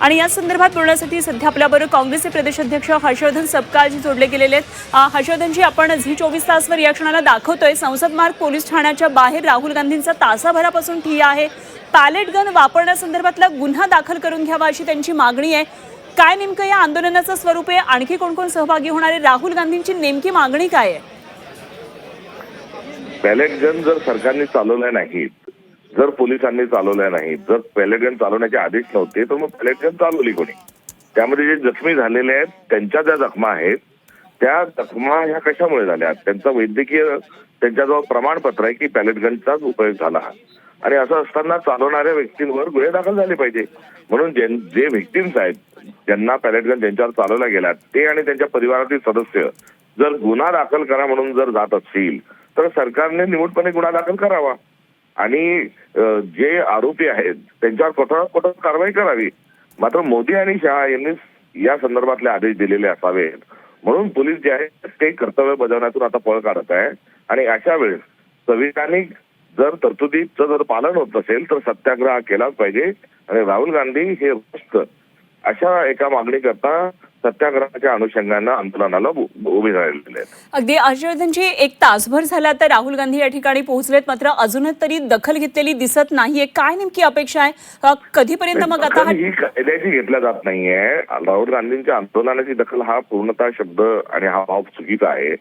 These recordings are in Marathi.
आणि या संदर्भात बोलण्यासाठी सध्या आपल्याबरोबर काँग्रेसचे प्रदेशाध्यक्ष हर्षवर्धन सपकाळजी जोडले गेलेले आहेत। हर्षवर्धनजी, आपण झी 24 तासवर या क्षणाला दाखवतोय संसद मार्ग पोलीस ठाण्याच्या बाहेर राहुल गांधींचा तासाभरापासून ठिय्या आहे। पॅलेट गन वापरण्यासंदर्भातला गुन्हा दाखल करून घ्यावा अशी त्यांची मागणी आहे। काय नेमकं या आंदोलनाचं स्वरूप आहे, आणखी कोण कोण सहभागी होणार आहे, राहुल गांधींची नेमकी मागणी काय आहे? पॅलेट गन जर सरकारने चालवल्या नाहीत, जर पोलिसांनी चालवल्या नाहीत, जर पॅलेट गन चालवण्याचे आदेश नव्हते तर मग पॅलेट गन चालवली कोणी? त्यामध्ये जे जखमी झालेले आहेत त्यांच्या ज्या जखमा आहेत त्या जखमा ह्या कशामुळे झाल्या? त्यांचा वैद्यकीय त्यांच्याजवळ प्रमाणपत्र आहे की पॅलेट गनचाच उपयोग झाला आणि असं असताना चालवणाऱ्या व्यक्तींवर गुन्हे दाखल झाले पाहिजे। म्हणून जे व्हिक्टिम्स आहेत ज्यांना पॅलेट गन ज्यांच्यावर चालवला गेला ते आणि त्यांच्या परिवारातील सदस्य जर गुन्हा दाखल करा म्हणून जर जात असतील तर सरकारने निमूटपणे गुन्हा दाखल करावा आणि जे आरोपी आहेत त्यांच्यावर कठोर कारवाई करावी। मात्र मोदी आणि शहा यांनी या संदर्भातले आदेश दिलेले असावेत म्हणून पोलीस जे आहेत ते कर्तव्य बजावण्यातून आता पळ काढत आहे आणि अशा वेळेस संविधानिक जर तरतुदीचं जर पालन होत नसेल तर सत्याग्रह केलाच पाहिजे आणि राहुल गांधी हे राष्ट्र अशा एका मागणी करता सत्याग्रहाच्या अनुषंगानं आंदोलनाला उभे राहिलेले आहेत। अगदी हर्षवर्धनजी, एक तासभर झाला तर राहुल गांधी या ठिकाणी पोहोचलेत, मात्र अजूनही तरी दखल घेतलेली दिसत नाहीये। काय नेमकी अपेक्षा आहे, कधीपर्यंत मग आता ही कायद्याची घेतल्या जात नाहीये? राहुल गांधींच्या आंदोलनाची दखल हा पूर्णतः शब्द आणि हा भाव चुकीचा आहे।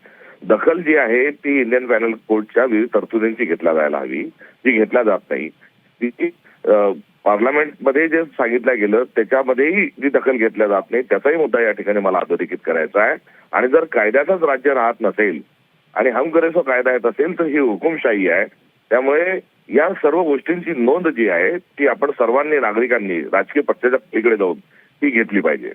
दखल जी आहे ती इंडियन पॅनल कोर्टच्या विविध तरतुदींची घेतल्या जायला हवी, जी घेतल्या जात नाही। ती पार्लमेंटमध्ये जे सांगितलं गेलं त्याच्यामध्येही जी दखल घेतल्या जात नाही त्याचाही मुद्दा या ठिकाणी मला अधोरेखित करायचा आहे। आणि जर कायद्याचंच राज्य राहत नसेल आणि हम करे सो कायदा येत असेल तर ही हुकुमशाही आहे। त्यामुळे या सर्व गोष्टींची नोंद जी आहे ती आपण सर्वांनी नागरिकांनी राजकीय पक्षाच्या पलीकडे जाऊन ती घेतली पाहिजे।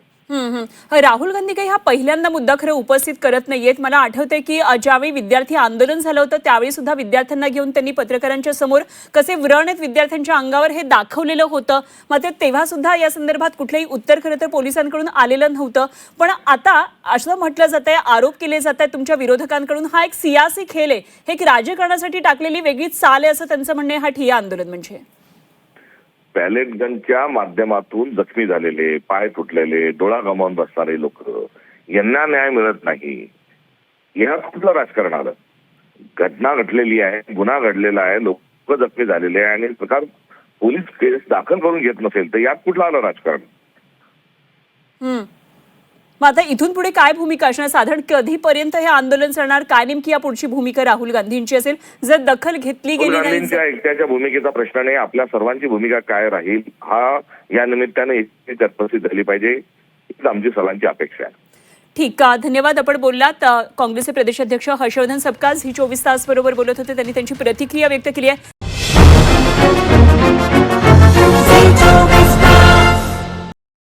राहुल गांधी काही हा पहिल्यांदा मुद्दा खरं उपस्थित करत नाहीयेत। मला आठवतंय की ज्यावेळी विद्यार्थी आंदोलन झालं होतं त्यावेळी सुद्धा विद्यार्थ्यांना घेऊन त्यांनी पत्रकारांच्या समोर कसे व्रण आहेत विद्यार्थ्यांच्या अंगावर हे दाखवलेलं होतं, मात्र तेव्हा सुद्धा या संदर्भात कुठलंही उत्तर खरं तर पोलिसांकडून आलेलं नव्हतं। पण आता असं म्हटलं जात आहे, आरोप केले जात आहेत तुमच्या विरोधकांकडून, हा एक सियासी खेळ आहे, हे एक राजकारणासाठी टाकलेली वेगळीच चाल आहे असं त्यांचं म्हणणं आहे। हा ठिय्या आंदोलन म्हणजे पॅलेट गनच्या माध्यमातून जखमी झालेले, पाय तुटलेले, डोळा गमावून बसणारे लोक यांना न्याय मिळत नाही, यात कुठलं राजकारण आलं? घटना घडलेली आहे, गुन्हा घडलेला आहे, लोक जखमी झालेले आहे आणि प्रकार पोलीस केस दाखल करून घेत नसेल तर यात कुठलं आलं राजकारण? मग आता इथून पुढे काय भूमिका असणार? साधारण कधीपर्यंत हे आंदोलन चालणार? काय नेमकी या पुढची भूमिका राहुल गांधींची असेल जर दखल घेतली गेली नाही? गांधींच्या एकट्याच्या भूमिकेचा प्रश्न नाही, आपल्या सर्वांची भूमिका काय राहील हा या निमित्ताने चर्चा झाली पाहिजे, हीच आमची सर्वांची अपेक्षा आहे। ठीक, धन्यवाद। आपण बोललात काँग्रेसचे प्रदेशाध्यक्ष हर्षवर्धन सपकाळ झी 24 तास बरोबर बोलत होते, त्यांनी त्यांची प्रतिक्रिया व्यक्त केली आहे।